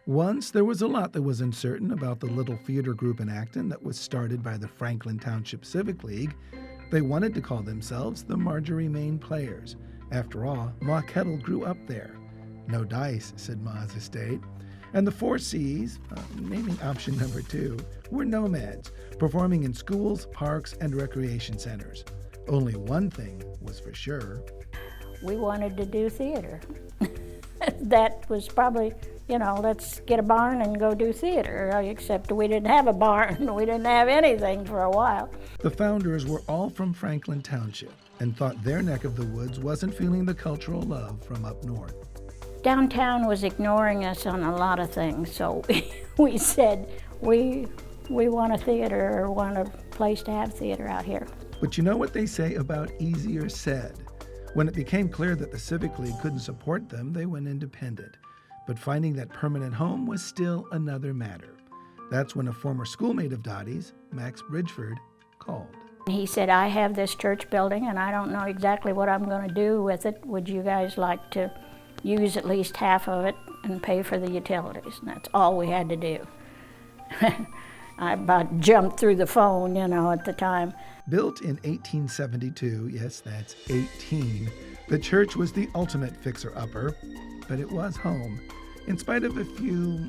Once there was a lot that was uncertain about the little theater group in Acton that was started by the Franklin Township Civic League. They wanted to call themselves the Marjorie Main Players. After all, Ma Kettle grew up there. No dice, said Ma's estate. And the 4 C's, naming option number 2, were nomads, performing in schools, parks, and recreation centers. Only one thing was for sure. We wanted to do theater. That was probably, let's get a barn and go do theater, except we didn't have a barn. We didn't have anything for a while. The founders were all from Franklin Township and thought their neck of the woods wasn't feeling the cultural love from up north. Downtown was ignoring us on a lot of things, so we said, we want a theater or want a place to have theater out here. But you know what they say about easier said? When it became clear that the Civic League couldn't support them, they went independent. But finding that permanent home was still another matter. That's when a former schoolmate of Dottie's, Max Bridgeford, called. He said, I have this church building and I don't know exactly what I'm going to do with it. Would you guys like to use at least half of it and pay for the utilities? And that's all we had to do. I about jumped through the phone, at the time. Built in 1872, yes, that's 18, the church was the ultimate fixer-upper, but it was home, in spite of a few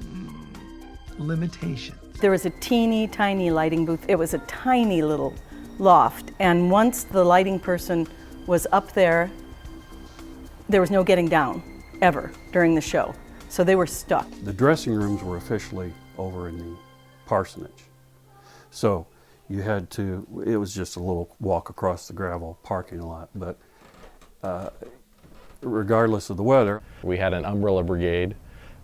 limitations. There was a teeny tiny lighting booth. It was a tiny little loft, and once the lighting person was up there, there was no getting down, ever, during the show. So they were stuck. The dressing rooms were officially over in the parsonage. So you had to, it was just a little walk across the gravel parking lot, but regardless of the weather. We had an umbrella brigade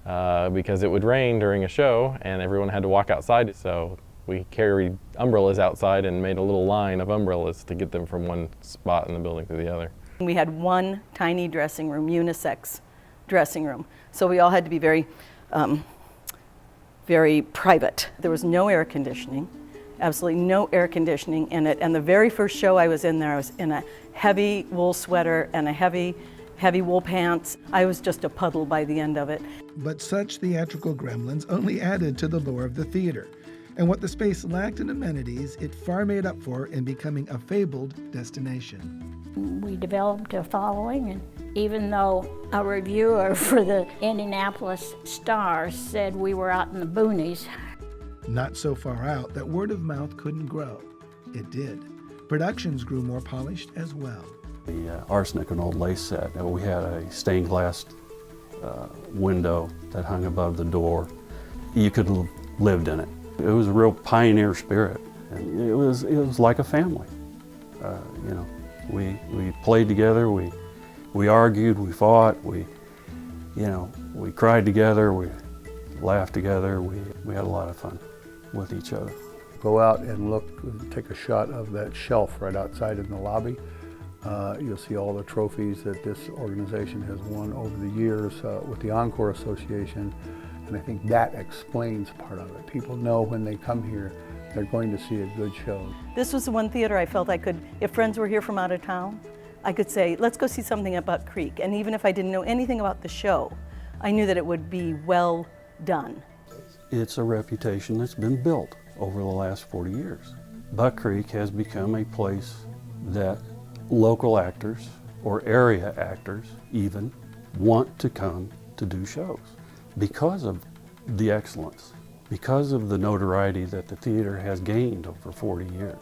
because it would rain during a show and everyone had to walk outside. So we carried umbrellas outside and made a little line of umbrellas to get them from one spot in the building to the other. We had one tiny dressing room, unisex dressing room. So we all had to be very, very private. There was no air conditioning. Absolutely no air conditioning in it. And the very first show I was in there, I was in a heavy wool sweater and a heavy wool pants. I was just a puddle by the end of it. But such theatrical gremlins only added to the lure of the theater. And what the space lacked in amenities, it far made up for in becoming a fabled destination. We developed a following, and even though a reviewer for the Indianapolis Star said we were out in the boonies, not so far out that word of mouth couldn't grow. It did. Productions grew more polished as well. The Arsenic and Old Lace set, we had a stained glass window that hung above the door. You could have lived in it. It was a real pioneer spirit, and it was like a family. We played together, we argued, we fought, we cried together, we laughed together, we had a lot of fun with each other. Go out and look, take a shot of that shelf right outside in the lobby. You'll see all the trophies that this organization has won over the years with the Encore Association, and I think that explains part of it. People know when they come here, they're going to see a good show. This was the one theater I felt I could, if friends were here from out of town, I could say, let's go see something at Buck Creek. And even if I didn't know anything about the show, I knew that it would be well done. It's a reputation that's been built over the last 40 years. Buck Creek has become a place that local actors, or area actors even, want to come to do shows because of the excellence, because of the notoriety that the theater has gained over 40 years.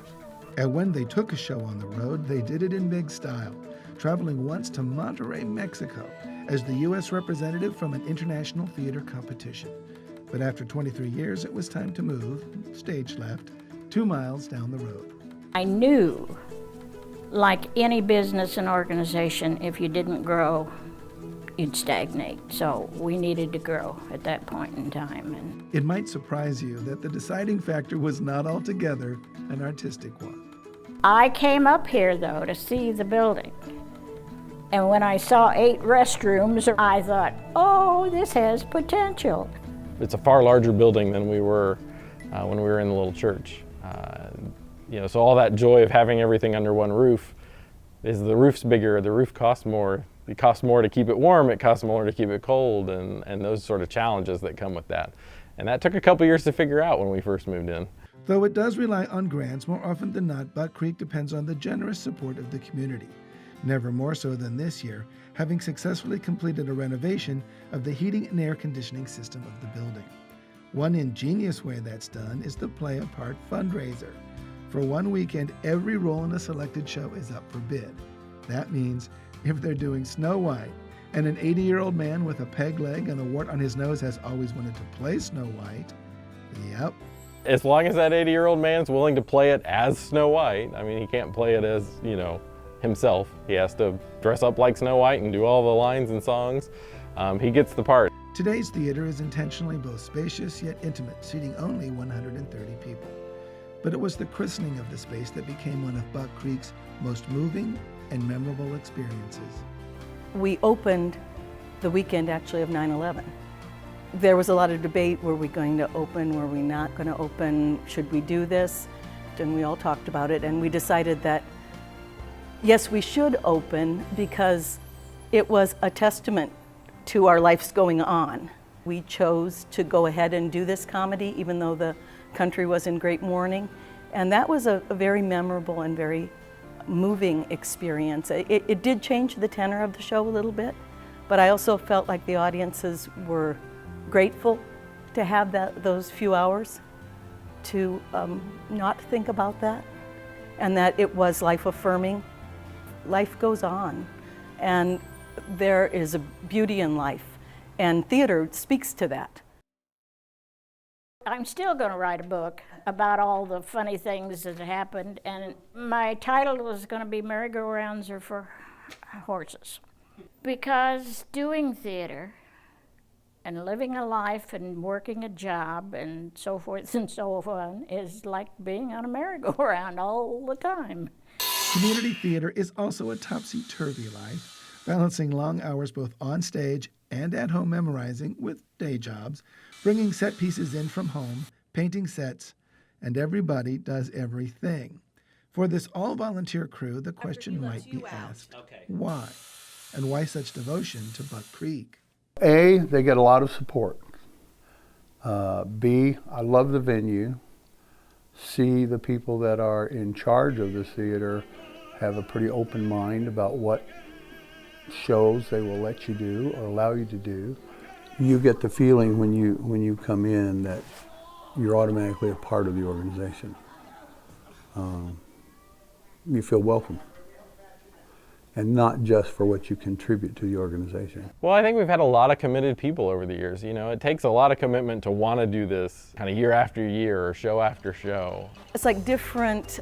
And when they took a show on the road, they did it in big style, traveling once to Monterrey, Mexico, as the U.S. representative from an international theater competition. But after 23 years, it was time to move, stage left, 2 miles down the road. I knew, like any business and organization, if you didn't grow, you'd stagnate. So we needed to grow at that point in time. And it might surprise you that the deciding factor was not altogether an artistic one. I came up here, though, to see the building. And when I saw 8 restrooms, I thought, oh, this has potential. It's a far larger building than we were when we were in the little church. So all that joy of having everything under one roof is the roof's bigger, the roof costs more, it costs more to keep it warm, it costs more to keep it cold, and those sort of challenges that come with that. And that took a couple years to figure out when we first moved in. Though it does rely on grants, more often than not, Buck Creek depends on the generous support of the community. Never more so than this year, having successfully completed a renovation of the heating and air conditioning system of the building. One ingenious way that's done is the Play a Part fundraiser. For one weekend, every role in a selected show is up for bid. That means if they're doing Snow White, and an 80-year-old man with a peg leg and a wart on his nose has always wanted to play Snow White, yep. As long as that 80-year-old man's willing to play it as Snow White, I mean, he can't play it as, himself. He has to dress up like Snow White and do all the lines and songs. He gets the part. Today's theater is intentionally both spacious yet intimate, seating only 130 people. But it was the christening of the space that became one of Buck Creek's most moving and memorable experiences. We opened the weekend actually of 9/11. There was a lot of debate, were we going to open, were we not going to open, should we do this? And we all talked about it, and we decided that yes, we should open because it was a testament to our lives going on. We chose to go ahead and do this comedy even though the country was in great mourning, and that was a very memorable and very moving experience. It did change the tenor of the show a little bit, but I also felt like the audiences were grateful to have those few hours to not think about that, and that it was life-affirming. Life goes on, and there is a beauty in life, and theater speaks to that. I'm still going to write a book about all the funny things that happened, and my title was going to be Merry-Go-Rounds Are for Horses. Because doing theater and living a life and working a job and so forth and so on is like being on a merry-go-round all the time. Community theater is also a topsy-turvy life, balancing long hours both on stage and at home memorizing with day jobs, bringing set pieces in from home, painting sets, and everybody does everything. For this all-volunteer crew, the question might be asked, why? And why such devotion to Buck Creek? A, they get a lot of support. B, I love the venue. C, the people that are in charge of the theater have a pretty open mind about what shows they will let you do or allow you to do. You get the feeling when you come in that you're automatically a part of the organization. You feel welcome, and not just for what you contribute to the organization. Well, I think we've had a lot of committed people over the years. It takes a lot of commitment to want to do this kind of year after year or show after show. It's like different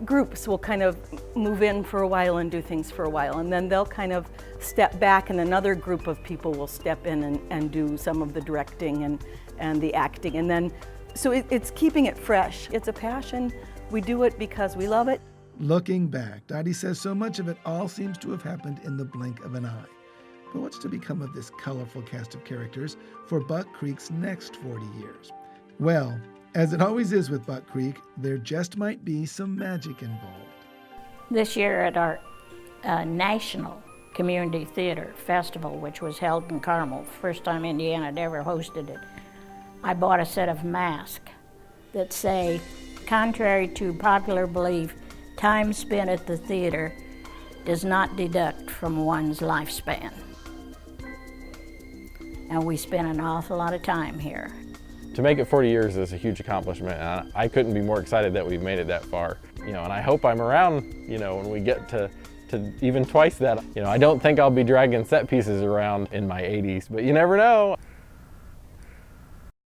groups will kind of move in for a while and do things for a while, and then they'll kind of step back, and another group of people will step in and do some of the directing and the acting, and then so it's keeping it fresh. It's a passion. We do it because we love it. Looking back, Dottie says so much of it all seems to have happened in the blink of an eye. But what's to become of this colorful cast of characters for Buck Creek's next 40 years? Well, as it always is with Buck Creek, there just might be some magic involved. This year at our National Community Theater Festival, which was held in Carmel, first time Indiana had ever hosted it, I bought a set of masks that say, contrary to popular belief, time spent at the theater does not deduct from one's lifespan. And we spent an awful lot of time here. To make it 40 years is a huge accomplishment, and I couldn't be more excited that we've made it that far. And I hope I'm around, when we get to even twice that. I don't think I'll be dragging set pieces around in my 80s, but you never know.